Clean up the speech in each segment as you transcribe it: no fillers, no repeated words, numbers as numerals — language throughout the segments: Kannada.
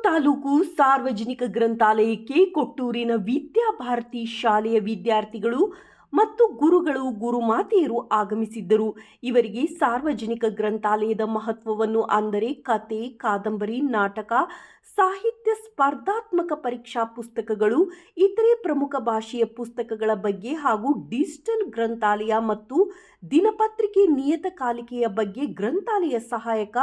ತಾಲೂಕು ಸಾರ್ವಜನಿಕ ಗ್ರಂಥಾಲಯಕ್ಕೆ ಕೊಟ್ಟೂರಿನ ವಿದ್ಯಾಭಾರತಿ ಶಾಲೆಯ ವಿದ್ಯಾರ್ಥಿಗಳು ಮತ್ತು ಗುರುಗಳು ಗುರುಮಾತೆಯರು ಆಗಮಿಸಿದ್ದರು. ಇವರಿಗೆ ಸಾರ್ವಜನಿಕ ಗ್ರಂಥಾಲಯದ ಮಹತ್ವವನ್ನು, ಅಂದರೆ ಕತೆ, ಕಾದಂಬರಿ, ನಾಟಕ, ಸಾಹಿತ್ಯ, ಸ್ಪರ್ಧಾತ್ಮಕ ಪರೀಕ್ಷಾ ಪುಸ್ತಕಗಳು, ಇತರೆ ಪ್ರಮುಖ ಭಾಷೆಯ ಪುಸ್ತಕಗಳ ಬಗ್ಗೆ ಹಾಗೂ ಡಿಜಿಟಲ್ ಗ್ರಂಥಾಲಯ ಮತ್ತು ದಿನಪತ್ರಿಕೆ ನಿಯತಕಾಲಿಕೆಯ ಬಗ್ಗೆ ಗ್ರಂಥಾಲಯ ಸಹಾಯಕ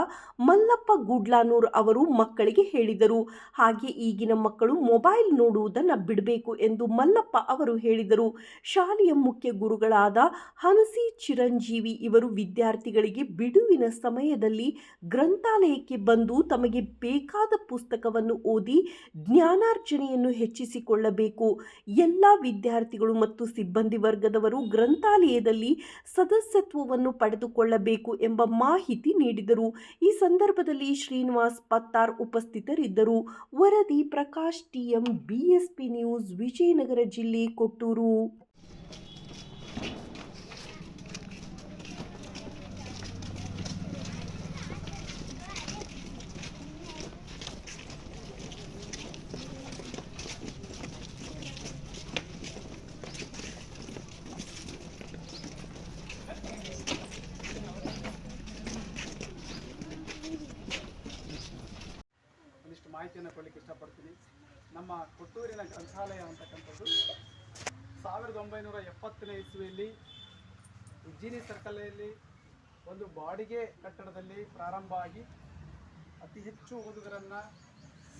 ಮಲ್ಲಪ್ಪ ಗುಡ್ಲಾನೂರ್ ಅವರು ಮಕ್ಕಳಿಗೆ ಹೇಳಿದರು. ಹಾಗೆ ಈಗಿನ ಮಕ್ಕಳು ಮೊಬೈಲ್ ನೋಡುವುದನ್ನು ಬಿಡಬೇಕು ಎಂದು ಮಲ್ಲಪ್ಪ ಅವರು ಹೇಳಿದರು. ಶಾಲೆಯ ಮುಖ್ಯ ಗುರುಗಳಾದ ಹನಸಿ ಚಿರಂಜೀವಿ ಇವರು ವಿದ್ಯಾರ್ಥಿಗಳಿಗೆ ಬಿಡುವಿನ ಸಮಯದಲ್ಲಿ ಗ್ರಂಥಾಲಯಕ್ಕೆ ಬಂದು ತಮಗೆ ಬೇಕಾದ ಪುಸ್ತಕವನ್ನು ಓದಿ ಜ್ಞಾನಾರ್ಜನೆಯನ್ನು ಹೆಚ್ಚಿಸಿಕೊಳ್ಳಬೇಕು. ಎಲ್ಲ ವಿದ್ಯಾರ್ಥಿಗಳು ಮತ್ತು ಸಿಬ್ಬಂದಿ ವರ್ಗದವರು ಗ್ರಂಥಾಲಯದಲ್ಲಿ ಸದಸ್ಯತ್ವವನ್ನು ಪಡೆದುಕೊಳ್ಳಬೇಕು ಎಂಬ ಮಾಹಿತಿ ನೀಡಿದರು. ಈ ಸಂದರ್ಭದಲ್ಲಿ ಶ್ರೀನಿವಾಸ್ ಪತ್ತಾರ್ ಉಪಸ್ಥಿತರಿದ್ದರು. ವರದಿ Prakash TM, BSP news, Vijayanagara ಜಿಲ್ಲೆ, ಕೊಟ್ಟೂರು. ಒಂದಿಷ್ಟು ಮಾಹಿತಿಯನ್ನು ಕೊಡಲಿಕ್ಕೆ ಇಷ್ಟಪಡ್ತೀನಿ. ನಮ್ಮ ಕೊಟ್ಟೂರಿನ ಗ್ರಂಥಾಲಯ ಅಂತಕ್ಕಂಥದ್ದು 1970ನೇ ಇಸ್ವಿಯಲ್ಲಿ ಉಜ್ಜಿನಿ ಸರ್ಕಲಲ್ಲಿ ಒಂದು ಬಾಡಿಗೆ ಕಟ್ಟಡದಲ್ಲಿ ಪ್ರಾರಂಭ ಆಗಿ ಅತಿ ಹೆಚ್ಚು ಓದುಗರನ್ನು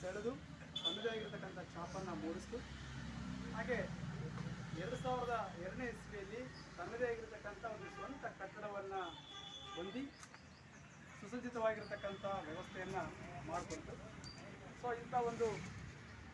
ಸೆಳೆದು ತನ್ನದೇ ಆಗಿರತಕ್ಕಂಥ ಛಾಪನ್ನು ಮೂಡಿಸಿತು. ಹಾಗೆ 2002ನೇ ಇಸ್ವಿಯಲ್ಲಿ ತನ್ನದೇ ಆಗಿರತಕ್ಕಂಥ ಒಂದು ಸ್ವಂತ ಕಟ್ಟಡವನ್ನು ಹೊಂದಿ ಸುಸಜ್ಜಿತವಾಗಿರತಕ್ಕಂಥ ವ್ಯವಸ್ಥೆಯನ್ನು ಮಾಡಿಕೊಡ್ತು. ಸೊ ಇಂಥ ಒಂದು